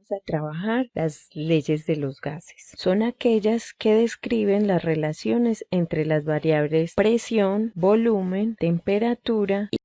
vamos a trabajar las leyes de los gases. Son aquellas que describen las relaciones entre las variables presión, volumen, temperatura y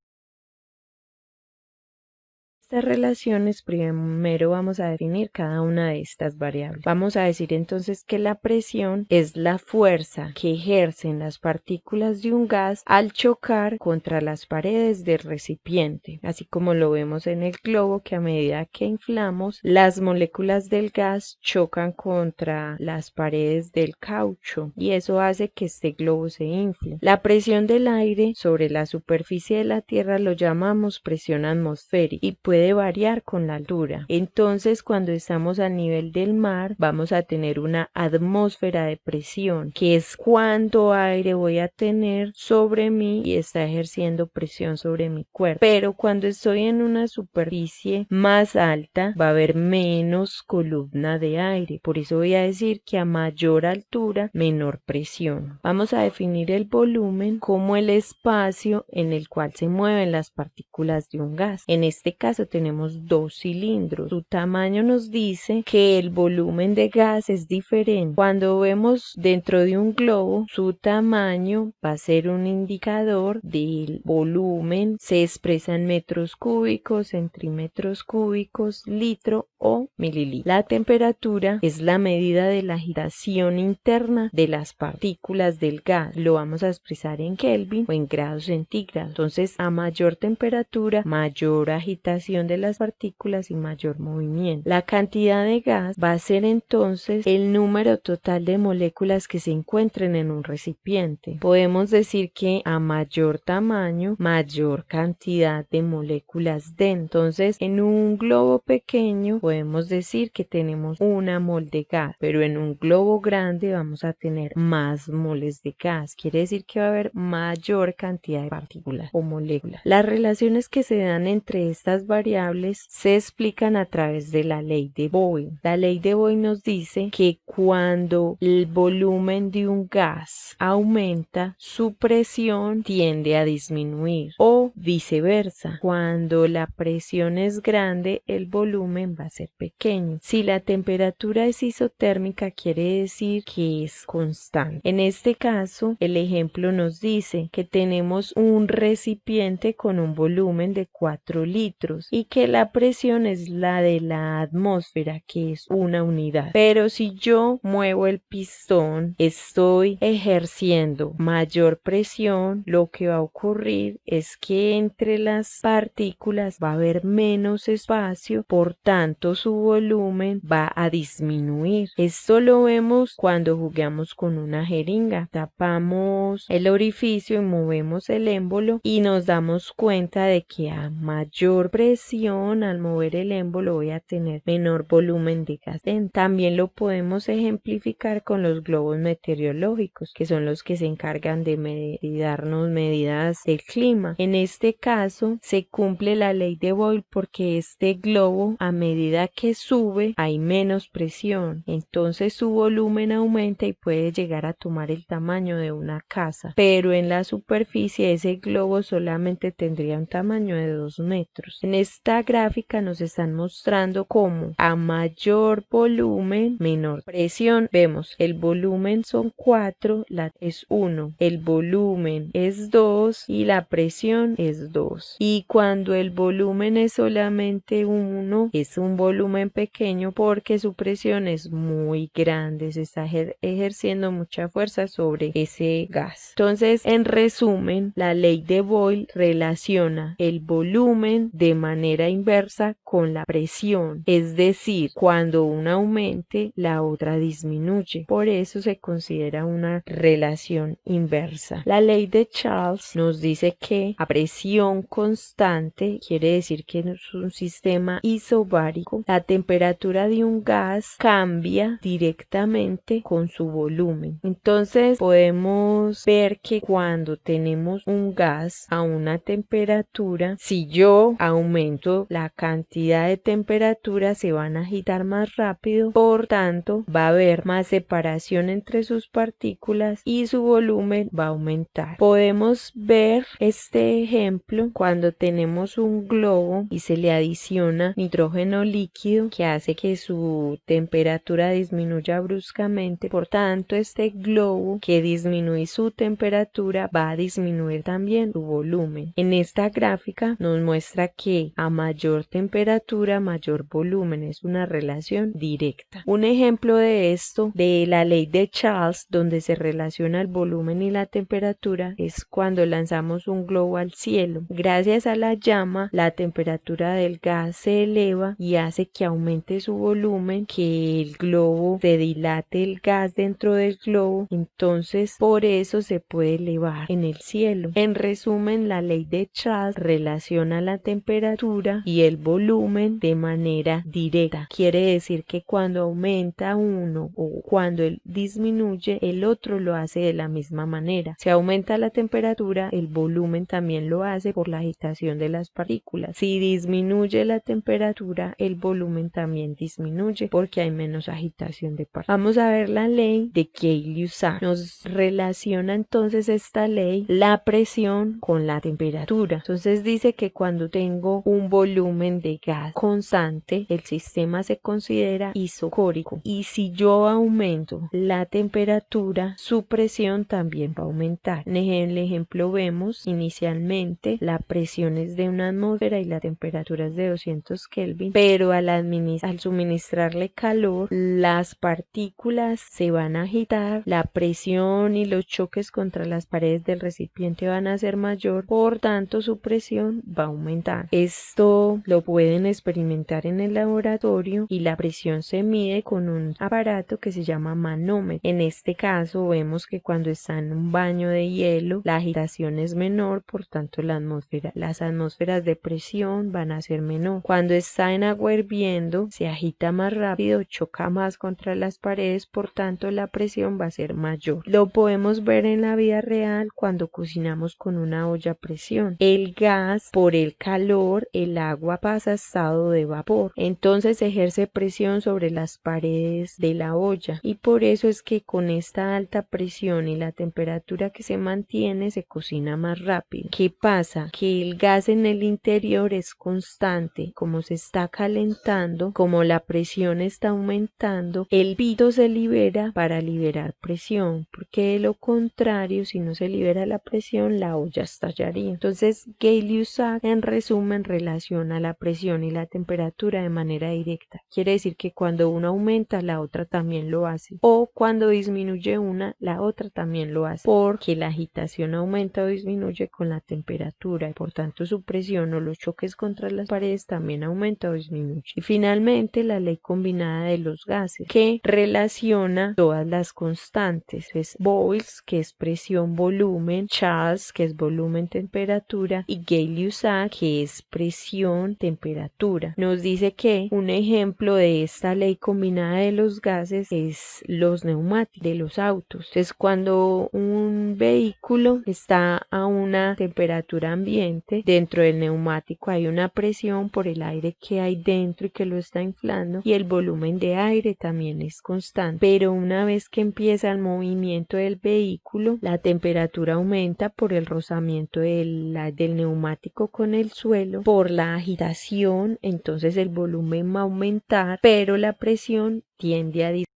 estas relaciones. Primero vamos a definir cada una de estas variables. Vamos a decir entonces que la presión es la fuerza que ejercen las partículas de un gas al chocar contra las paredes del recipiente, así como lo vemos en el globo, que a medida que inflamos, las moléculas del gas chocan contra las paredes del caucho y eso hace que este globo se infle. La presión del aire sobre la superficie de la Tierra lo llamamos presión atmosférica y puede variar con la altura. Entonces, cuando estamos a nivel del mar, vamos a tener una atmósfera de presión, que es cuánto aire voy a tener sobre mí y está ejerciendo presión sobre mi cuerpo. Pero cuando estoy en una superficie más alta, va a haber menos columna de aire. Por eso voy a decir que a mayor altura, menor presión. Vamos a definir el volumen como el espacio en el cual se mueven las partículas de un gas. En este caso tenemos dos cilindros. Su tamaño nos dice que el volumen de gas es diferente. Cuando vemos dentro de un globo, su tamaño va a ser un indicador del volumen. Se expresa en metros cúbicos, centímetros cúbicos, litro o mililitro. La temperatura es la medida de la agitación interna de las partículas del gas. Lo vamos a expresar en Kelvin o en grados centígrados. Entonces, a mayor temperatura, mayor agitación de las partículas y mayor movimiento. La cantidad de gas va a ser entonces el número total de moléculas que se encuentren en un recipiente. Podemos decir que a mayor tamaño, mayor cantidad de moléculas dentro. Entonces, en un globo pequeño podemos decir que tenemos una mol de gas, pero en un globo grande vamos a tener más moles de gas. Quiere decir que va a haber mayor cantidad de partículas o moléculas. Las relaciones que se dan entre estas variables se explican a través de la ley de Boyle. La ley de Boyle nos dice que cuando el volumen de un gas aumenta, su presión tiende a disminuir o viceversa. Cuando la presión es grande, el volumen va a ser pequeño. Si la temperatura es isotérmica, quiere decir que es constante. En este caso, el ejemplo nos dice que tenemos un recipiente con un volumen de 4 litros y que la presión es la de la atmósfera, que es una unidad. Pero si yo muevo el pistón, estoy ejerciendo mayor presión. Lo que va a ocurrir es que entre las partículas va a haber menos espacio, por tanto su volumen va a disminuir. Esto lo vemos cuando jugamos con una jeringa. Tapamos el orificio y movemos el émbolo y nos damos cuenta de que a mayor presión al mover el émbolo voy a tener menor volumen de gas dentro. También lo podemos ejemplificar con los globos meteorológicos, que son los que se encargan de darnos medidas del clima. En este caso se cumple la ley de Boyle porque este globo, a medida que sube, hay menos presión, entonces su volumen aumenta y puede llegar a tomar el tamaño de una casa, pero en la superficie ese globo solamente tendría un tamaño de 2 metros. En esta gráfica nos están mostrando cómo a mayor volumen, menor presión. Vemos, el volumen son 4, la es 1, el volumen es 2 y la presión es 2. Y cuando el volumen es solamente 1, es un volumen pequeño porque su presión es muy grande, se está ejerciendo mucha fuerza sobre ese gas. Entonces, en resumen, la ley de Boyle relaciona el volumen de manera inversa con la presión, es decir, cuando una aumente, la otra disminuye. Por eso se considera una relación inversa. La ley de Charles nos dice que a presión constante, quiere decir que es un sistema isobárico, la temperatura de un gas cambia directamente con su volumen. Entonces podemos ver que cuando tenemos un gas a una temperatura, si yo aumento la cantidad de temperatura, se van a agitar más rápido, por tanto va a haber más separación entre sus partículas y su volumen va a aumentar. Podemos ver este ejemplo, cuando tenemos un globo y se le adiciona nitrógeno líquido que hace que su temperatura disminuya bruscamente, por tanto este globo que disminuye su temperatura va a disminuir también su volumen. En esta gráfica nos muestra que a mayor temperatura, mayor volumen, es una relación directa. Un ejemplo de esto, de la ley de Charles, donde se relaciona el volumen y la temperatura, es cuando lanzamos un globo al cielo. Gracias a la llama, la temperatura del gas se eleva y hace que aumente su volumen, que el globo se dilate el gas dentro del globo, entonces por eso se puede elevar en el cielo. En resumen, la ley de Charles relaciona la temperatura y el volumen de manera directa. Quiere decir que cuando aumenta uno o cuando él disminuye, el otro lo hace de la misma manera. Si aumenta la temperatura, el volumen también lo hace por la agitación de las partículas. Si disminuye la temperatura, el volumen también disminuye porque hay menos agitación de partículas. Vamos a ver la ley de Gay-Lussac. Nos relaciona entonces esta ley la presión con la temperatura. Entonces dice que cuando tengo un volumen de gas constante, el sistema se considera isocórico, y si yo aumento la temperatura, su presión también va a aumentar. En el ejemplo vemos inicialmente la presión es de una atmósfera y la temperatura es de 200 Kelvin, pero al suministrarle calor, las partículas se van a agitar, la presión y los choques contra las paredes del recipiente van a ser mayor, por tanto su presión va a aumentar. Esto lo pueden experimentar en el laboratorio y la presión se mide con un aparato que se llama manómetro. En este caso vemos que cuando está en un baño de hielo la agitación es menor, por tanto las atmósferas de presión van a ser menor. Cuando está en agua hirviendo se agita más rápido, choca más contra las paredes, por tanto la presión va a ser mayor. Lo podemos ver en la vida real cuando cocinamos con una olla a presión. El gas, por el calor, el agua pasa a estado de vapor, entonces ejerce presión sobre las paredes de la olla, y por eso es que con esta alta presión y la temperatura que se mantiene se cocina más rápido. ¿Qué pasa? Que el gas en el interior es constante. Como se está calentando, como la presión está aumentando, el pito se libera para liberar presión, porque de lo contrario, si no se libera la presión, la olla estallaría. Entonces Gay-Lussac en resumen relaciona la presión y la temperatura de manera directa. Quiere decir que cuando una aumenta, la otra también lo hace, o cuando disminuye una, la otra también lo hace, porque la agitación aumenta o disminuye con la temperatura y por tanto su presión o los choques contra las paredes también aumenta o disminuye. Y finalmente la ley combinada de los gases, que relaciona todas las constantes. Es Boyles, que es presión volumen, Charles, que es volumen temperatura, y Gay-Lussac, que es presión temperatura. Nos dice que un ejemplo de esta ley combinada de los gases es los neumáticos de los autos. Entonces cuando un vehículo está a una temperatura ambiente, dentro del neumático hay una presión por el aire que hay dentro y que lo está inflando, y el volumen de aire también es constante, pero una vez que empieza el movimiento del vehículo, la temperatura aumenta por el rozamiento del neumático con el suelo, por la agitación, entonces el volumen va a aumentar, pero la presión tiende a disminuir.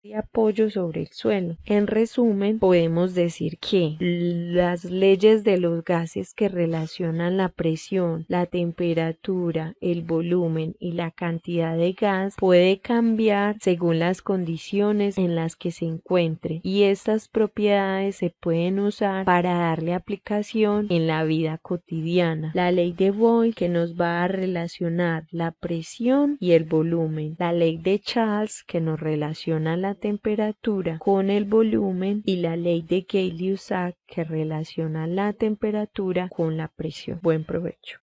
De apoyo sobre el suelo. En resumen, podemos decir que las leyes de los gases que relacionan la presión, la temperatura, el volumen y la cantidad de gas puede cambiar según las condiciones en las que se encuentre, y estas propiedades se pueden usar para darle aplicación en la vida cotidiana. La ley de Boyle, que nos va a relacionar la presión y el volumen, la ley de Charles, que nos relaciona la temperatura con el volumen, y la ley de Gay-Lussac, que relaciona la temperatura con la presión. Buen provecho.